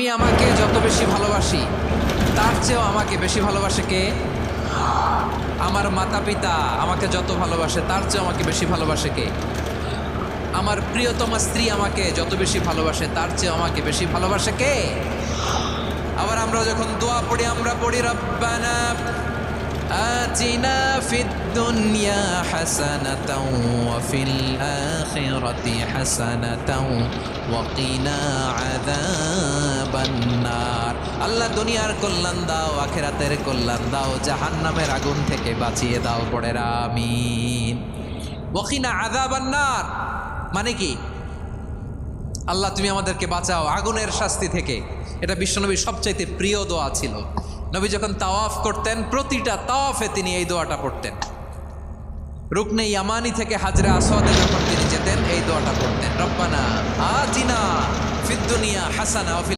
আমি আমাকে যত বেশি ভালোবাসি তার চেয়েও আমাকে বেশি ভালোবাসে কে? আমার মাতা পিতা আমাকে যত ভালোবাসে তার চেয়েও আমাকে বেশি ভালোবাসে কে? আমার প্রিয়তমা স্ত্রী আমাকে যত বেশি ভালোবাসে তার চেয়েও আমাকে বেশি ভালোবাসে কে? আবার আমরা যখন দোয়া পড়ি আমরা পড়ি রব্বানা আতিনা ফিদ দুনিয়া হাসানাতাও ওয়া ফিল আখিরাতি হাসানাতাও ওয়া কিনা আযাবান নার। আল্লাহ দুনিয়ার কল্যাণ দাও, আখিরাতের কল্যাণ দাও, জাহান্নামের আগুন থেকে বাঁচিয়ে দাও। পড়ে আমিন। ওয়া কিনা আযাবান নার মানে কি? আল্লাহ তুমি আমাদেরকে বাঁচাও আগুনের শাস্তি থেকে। এটা বিশ্বনবীর সবচাইতে প্রিয় দোয়া ছিল। নবী যখন তাওয়াফ করতেন প্রতিটা তাওয়াফে তিনি এই দোয়াটা পড়তেন। রুকনে ইয়ামানি থেকে হাজরে আসওয়াদে যখন তিনি যেতেন এই দোয়াটা পড়তেন, রব্বানা আতিনা ফিদ দুনিয়া হাসানা ওয়া ফিল